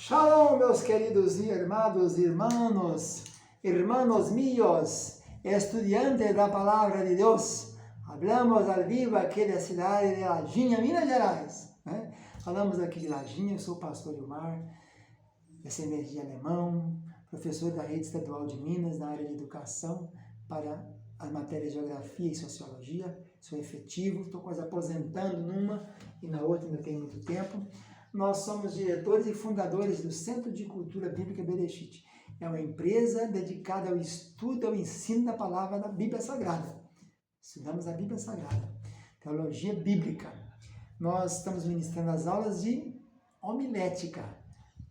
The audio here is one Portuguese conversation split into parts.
Shalom, meus queridos irmãos, hermanos míos, estudiantes da Palavra de Deus. Hablamos ao vivo aqui da cidade de Lajinha, Minas Gerais. Falamos aqui de Lajinha, eu sou o pastor Ilmar, descendente de alemão, professor da Rede Estadual de Minas na área de educação para as matérias de Geografia e Sociologia. Sou efetivo, estou quase aposentando numa e na outra ainda tem muito tempo. Nós somos diretores e fundadores do Centro de Cultura Bíblica Bereshit. É uma empresa dedicada ao estudo, ao ensino da palavra da Bíblia Sagrada. Estudamos a Bíblia Sagrada, teologia bíblica. Nós estamos ministrando as aulas de homilética.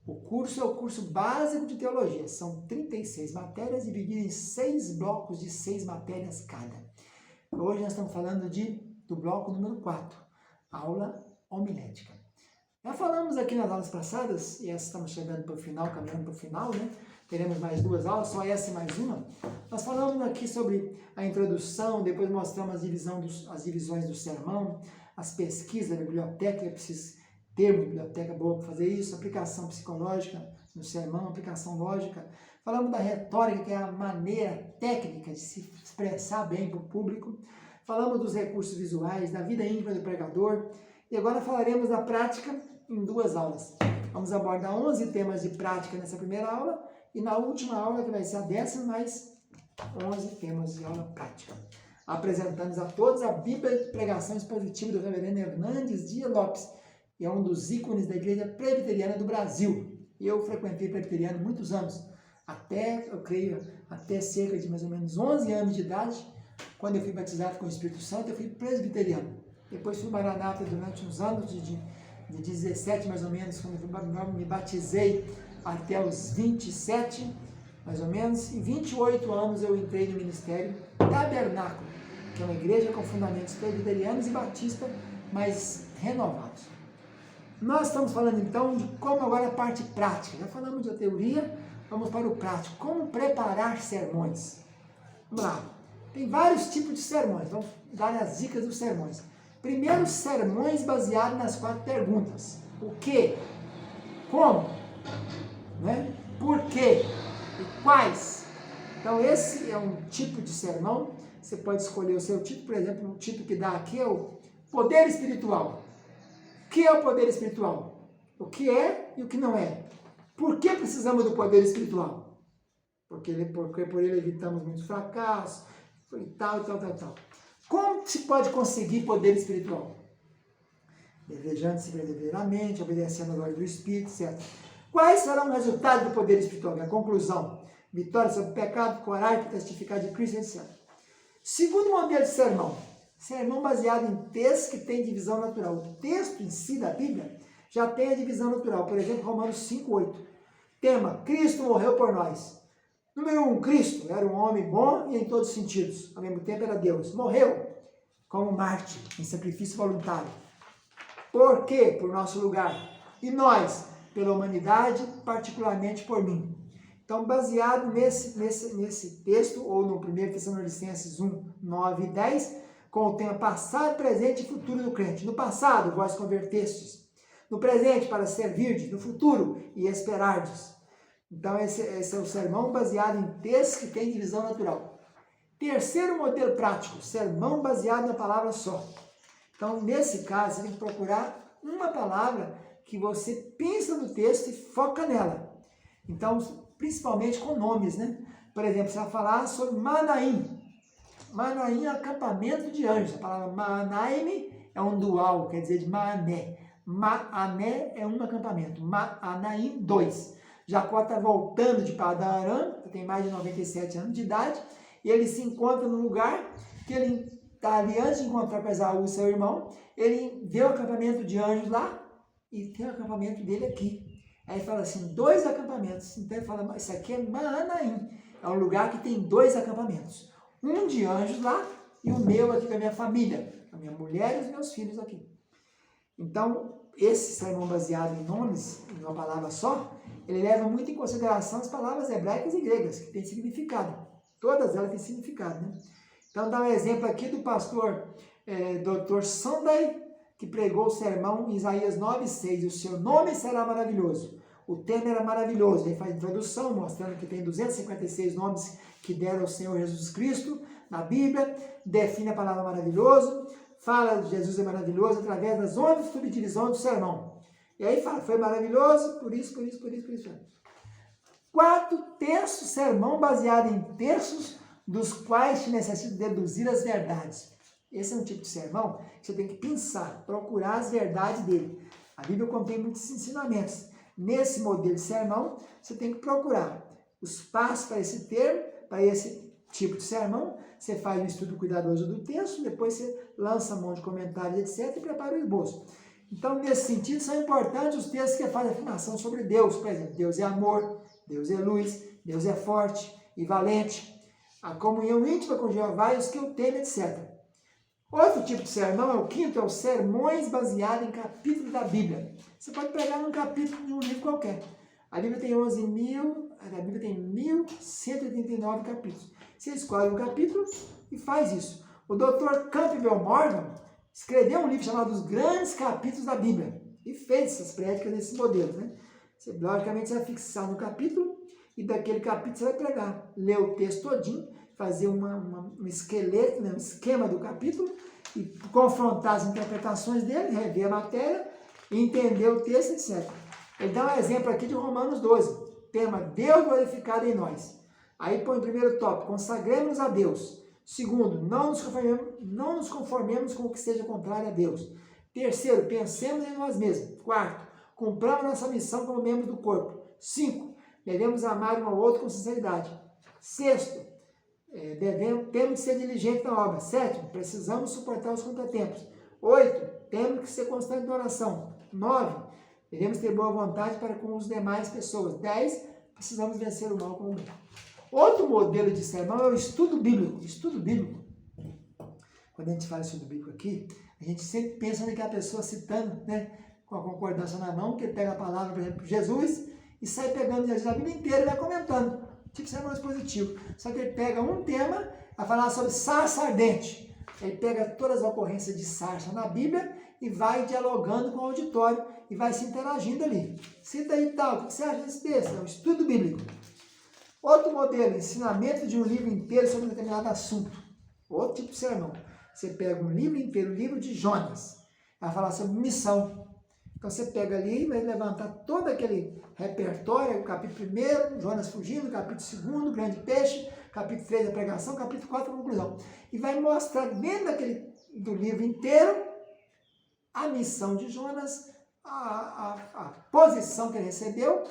O curso é o curso básico de teologia. São 36 matérias divididas em 6 blocos de 6 matérias cada. Hoje nós estamos falando do bloco número 4, aula homilética. Já falamos aqui nas aulas passadas, e essa estamos chegando para o final, caminhando para o final, né? Teremos mais 2 aulas, só essa e mais uma. Nós falamos aqui sobre a introdução, depois mostramos as divisões do sermão, as pesquisas da biblioteca, é preciso ter uma biblioteca boa para fazer isso, aplicação psicológica no sermão, aplicação lógica. Falamos da retórica, que é a maneira técnica de se expressar bem para o público. Falamos dos recursos visuais, da vida íntima do pregador. E agora falaremos da prática em 2 aulas. Vamos abordar 11 temas de prática nessa primeira aula e na última aula, que vai ser a 10ª, mais 11 temas de aula prática. Apresentamos a todos a Bíblia de Pregação Expositiva do reverendo Hernandes Dias Lopes, que é um dos ícones da Igreja Presbiteriana do Brasil. Eu frequentei presbiteriano há muitos anos, até cerca de mais ou menos 11 anos de idade, quando eu fui batizado com o Espírito Santo, eu fui presbiteriano. Depois fui maranata durante uns anos, de 17 mais ou menos, quando eu me batizei até os 27, mais ou menos. Em 28 anos eu entrei no Ministério Tabernáculo, que é uma igreja com fundamentos presbiterianos e batista, mas renovados. Nós estamos falando então de como agora a parte prática. Já falamos de teoria, vamos para o prático. Como preparar sermões? Vamos lá. Tem vários tipos de sermões, vamos dar as dicas dos sermões. Primeiro, sermões baseados nas 4 perguntas. O que? Como? Né? Por quê? E quais? Então, esse é um tipo de sermão. Você pode escolher o seu tipo. Por exemplo, o tipo que dá aqui é o poder espiritual. O que é o poder espiritual? O que é e o que não é? Por que precisamos do poder espiritual? Porque por ele evitamos muitos fracassos, e tal. Como se pode conseguir poder espiritual? Desejando-se verdadeiramente, obedecendo a glória do Espírito, certo? Quais serão os resultados do poder espiritual? A conclusão: vitória sobre o pecado, coragem para testificar de Cristo, etc. Segundo modelo de sermão: sermão baseado em textos que têm divisão natural. O texto em si da Bíblia já tem a divisão natural. Por exemplo, Romanos 5:8. Tema: Cristo morreu por nós. Número 1, Cristo era um homem bom e em todos os sentidos. Ao mesmo tempo era Deus. Morreu como mártir, em sacrifício voluntário. Por quê? Por nosso lugar. E nós, pela humanidade, particularmente por mim. Então, baseado nesse texto, ou no 1 Tessalonicenses 1, 9 e 10, com o tema passado, presente e futuro do crente. No passado, vós convertestes. No presente, para servirdes. No futuro, e esperardes. Então, esse é o sermão baseado em textos que tem divisão natural. Terceiro modelo prático, sermão baseado na palavra só. Então, nesse caso, você tem que procurar uma palavra que você pensa no texto e foca nela. Então, principalmente com nomes, né? Por exemplo, você vai falar sobre Manaim. Manaim é acampamento de anjos. A palavra Manaim é um dual, quer dizer de Maané. Maané é um acampamento. Manaim, 2. Jacó está voltando de Padã Arã, tem mais de 97 anos de idade, e ele se encontra no lugar que ele está ali antes de encontrar com Esaú, seu irmão. Ele vê o acampamento de anjos lá e tem o acampamento dele aqui. Aí ele fala assim, 2 acampamentos. Então ele fala, isso aqui é Maanaim, é um lugar que tem 2 acampamentos. Um de anjos lá e o meu aqui com a minha família, a minha mulher e os meus filhos aqui. Então, esse sermão baseado em nomes, em uma palavra só, ele leva muito em consideração as palavras hebraicas e gregas, que têm significado. Todas elas têm significado, né? Então, dá um exemplo aqui do pastor Dr. Sunday, que pregou o sermão em Isaías 9:6. O seu nome será maravilhoso. o tema era maravilhoso. Ele faz a introdução, mostrando que tem 256 nomes que deram ao Senhor Jesus Cristo na Bíblia, define a palavra maravilhoso, fala de Jesus é maravilhoso através das 11 subdivisões do sermão. E aí fala, foi maravilhoso, por isso. 4 terços sermão baseado em terços dos quais te necessita deduzir as verdades. Esse é um tipo de sermão que você tem que pensar, procurar as verdades dele. A Bíblia contém muitos ensinamentos. Nesse modelo de sermão, você tem que procurar os passos para esse termo, para esse tipo de sermão. Você faz um estudo cuidadoso do texto, depois você lança mão de comentários, etc. e prepara o esboço. Então, nesse sentido, são importantes os textos que fazem afirmação sobre Deus. Por exemplo, Deus é amor, Deus é luz, Deus é forte e valente. A comunhão íntima com Jeová e os que o temem, etc. Outro tipo de sermão, é o quinto, é os sermões baseados em capítulos da Bíblia. Você pode pegar num capítulo de um livro qualquer. A Bíblia tem 1.189 capítulos. Você escolhe um capítulo e faz isso. O Dr. Campbell Morgan escreveu um livro chamado Os Grandes Capítulos da Bíblia e fez essas prédicas nesses modelos, né? Você, logicamente, você vai fixar no capítulo e daquele capítulo você vai pregar, ler o texto todinho, fazer um esqueleto, né, um esquema do capítulo e confrontar as interpretações dele, rever a matéria, entender o texto, etc. Ele dá um exemplo aqui de Romanos 12, tema Deus glorificado em nós. Aí põe o primeiro tópico, consagremos a Deus. Segundo, não nos conformemos com o que seja contrário a Deus. Terceiro, pensemos em nós mesmos. Quarto, cumpramos nossa missão como membros do corpo. 5, devemos amar um ao outro com sinceridade. Sexto, temos que ser diligentes na obra. 7, precisamos suportar os contratempos. 8, temos que ser constantes na oração. 9, devemos ter boa vontade para com as demais pessoas. 10, precisamos vencer o mal com o bem. Outro modelo de sermão é o estudo bíblico. Estudo bíblico. Quando a gente fala estudo bíblico aqui, a gente sempre pensa naquela pessoa citando, né, com a concordância na mão, que ele pega a palavra, por exemplo, Jesus, e sai pegando Jesus a Bíblia inteira e vai comentando. Tipo sermão expositivo. Só que ele pega um tema a falar sobre sarça ardente. Ele pega todas as ocorrências de sarça na Bíblia e vai dialogando com o auditório e vai se interagindo ali. Cita aí tal, o que você acha desse texto? É um estudo bíblico. Outro modelo, ensinamento de um livro inteiro sobre um determinado assunto. Outro tipo de sermão. Você pega um livro inteiro, o livro de Jonas, vai falar sobre missão. Então você pega ali e vai levantar todo aquele repertório, o capítulo 1, Jonas fugindo, capítulo 2, grande peixe, capítulo 3, a pregação, capítulo 4, a conclusão. E vai mostrar dentro do livro inteiro a missão de Jonas, a posição que ele recebeu,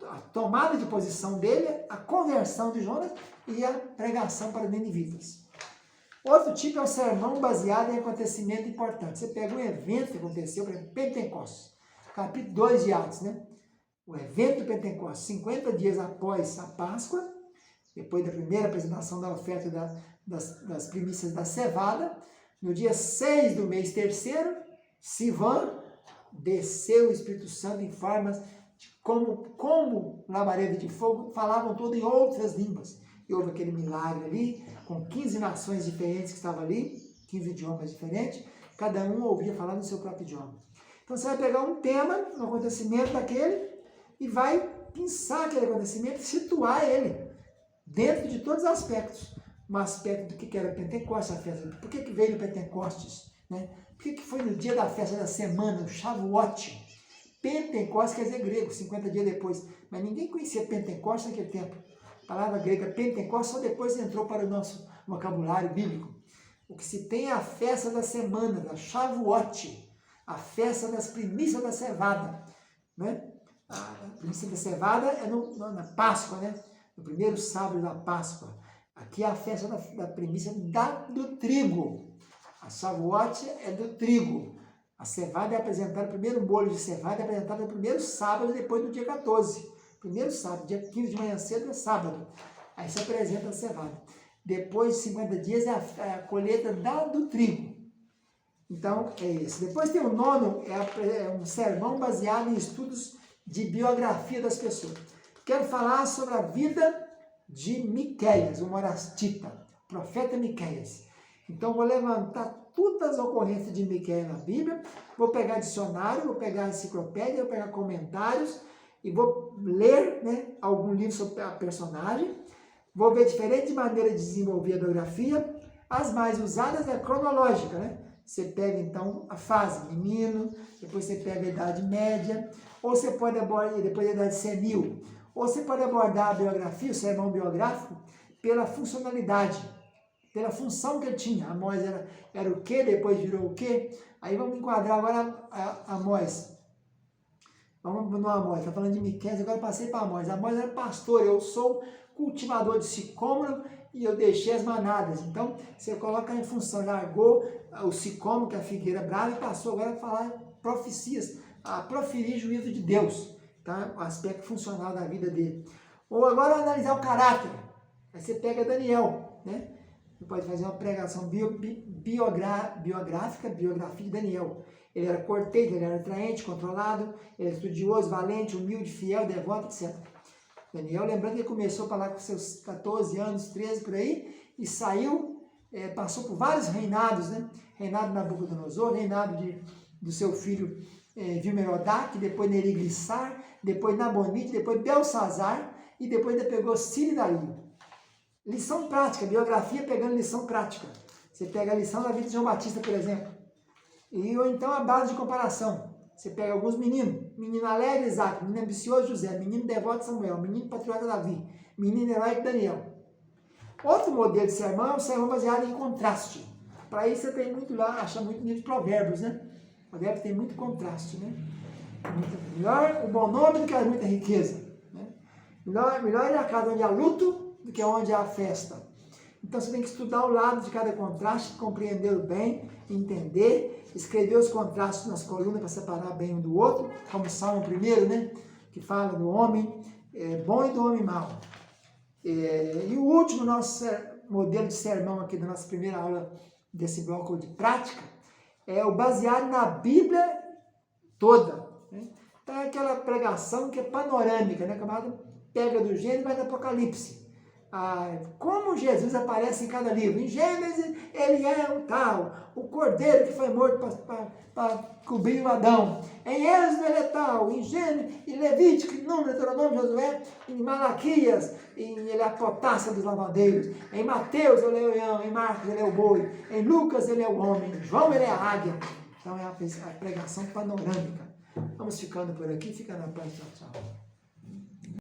a tomada de posição dele, a conversão de Jonas e a pregação para os ninivitas. Outro tipo é o sermão baseado em acontecimento importante. Você pega um evento que aconteceu, por exemplo, Pentecostes, capítulo 2 de Atos, né? O evento do Pentecostes, 50 dias após a Páscoa, depois da primeira apresentação da oferta das primícias da cevada, no dia 6 do mês terceiro, Sivan, desceu o Espírito Santo em formas de como labareda de fogo, falavam tudo em outras línguas. E houve aquele milagre ali, com 15 nações diferentes que estavam ali, 15 idiomas diferentes, cada um ouvia falar no seu próprio idioma. Então você vai pegar um tema, um acontecimento daquele, e vai pensar aquele acontecimento e situar ele dentro de todos os aspectos. Um aspecto do que era Pentecostes, a festa. Por que veio no Pentecostes? Né? Por que foi no dia da festa da semana, o Shavuot? Pentecostes quer dizer grego, 50 dias depois. Mas ninguém conhecia Pentecostes naquele tempo. A palavra grega Pentecostes só depois entrou para o nosso vocabulário bíblico. O que se tem é a festa da semana, da Shavuot, a festa das primícias da cevada. Né? A primícia da cevada é na Páscoa, né? No primeiro sábado da Páscoa. Aqui é a festa da primícia do trigo. A Shavuot é do trigo. A cevada é apresentada, o primeiro bolo de cevada é apresentado no primeiro sábado, depois do dia 14. Primeiro sábado, dia 15 de manhã cedo é sábado. Aí se apresenta a cevada. Depois de 50 dias é a colheita do trigo. Então, é isso. Depois tem o nono, é um sermão baseado em estudos de biografia das pessoas. Quero falar sobre a vida de Miqueias, o morastita, profeta Miqueias. Então, vou levantar todas as ocorrências de Miqueias na Bíblia, vou pegar dicionário, vou pegar enciclopédia, vou pegar comentários e vou ler, né, algum livro sobre a personagem, vou ver diferentes maneiras de desenvolver a biografia. As mais usadas é cronológica, né? Você pega então a fase menino, depois você pega a idade média, ou você pode abordar depois a idade senil, ou você pode abordar a biografia, o sermão biográfico, pela funcionalidade, pela função que ele tinha. Amós era o quê, depois virou o quê? Aí vamos enquadrar agora Amós. Vamos no Amós, está falando de Miqueias, agora eu passei para Amós. Amós era pastor, eu sou cultivador de sicômoro e eu deixei as manadas. Então, você coloca em função, largou o sicômoro, que é a figueira brava, e passou agora a falar profecias, a proferir juízo de Deus, tá? O aspecto funcional da vida dele. Ou agora analisar o caráter. Aí você pega Daniel, né? Você pode fazer uma pregação biográfica, biografia de Daniel. Ele era cortês, ele era atraente, controlado, ele era estudioso, valente, humilde, fiel, devoto, etc. Daniel, lembrando que ele começou para lá com seus 14 anos, 13 por aí, e saiu, passou por vários reinados, né? Reinado de Nabucodonosor, reinado do seu filho Vilmerodac, depois Neriglissar, depois Nabonide, depois Belsazar, e depois ainda pegou Ciro e Dario. Lição prática, biografia pegando lição prática. Você pega a lição da vida de João Batista, por exemplo. Ou então a base de comparação. Você pega alguns meninos. Menino alegre, Isaac. Menino ambicioso, José. Menino devoto, Samuel. Menino patriota, Davi. Menino heróico, Daniel. Outro modelo de sermão é um sermão baseado em contraste. Para isso você tem muito lá, acha muito livro de provérbios, né? Provérbios tem muito contraste, né? Melhor o bom nome do que a muita riqueza. Né? Melhor é a casa onde há luto do que onde há festa. Então você tem que estudar o lado de cada contraste, compreendê-lo bem, entender, escrever os contrastes nas colunas para separar bem um do outro, como o Salmo 1, né? Que fala do homem bom e do homem mau. E o último nosso modelo de sermão aqui da nossa primeira aula desse bloco de prática é o baseado na Bíblia toda. Né? Então é aquela pregação que é panorâmica, né? Chamada pega do Gênesis e vai do Apocalipse. Como Jesus aparece em cada livro. Em Gênesis, ele é o tal, o cordeiro que foi morto para cobrir o Adão. Em Êxodo, ele é tal. Em Gênesis, em Levítico, em Número, Deuteronômio, Josué, em Malaquias, ele é a potássia dos lavadeiros. Em Mateus, ele é o leão. Em Marcos, ele é o boi. Em Lucas, ele é o homem. Em João, ele é a águia. Então, é a pregação panorâmica. Vamos ficando por aqui. Fica na paz. Tchau, tchau.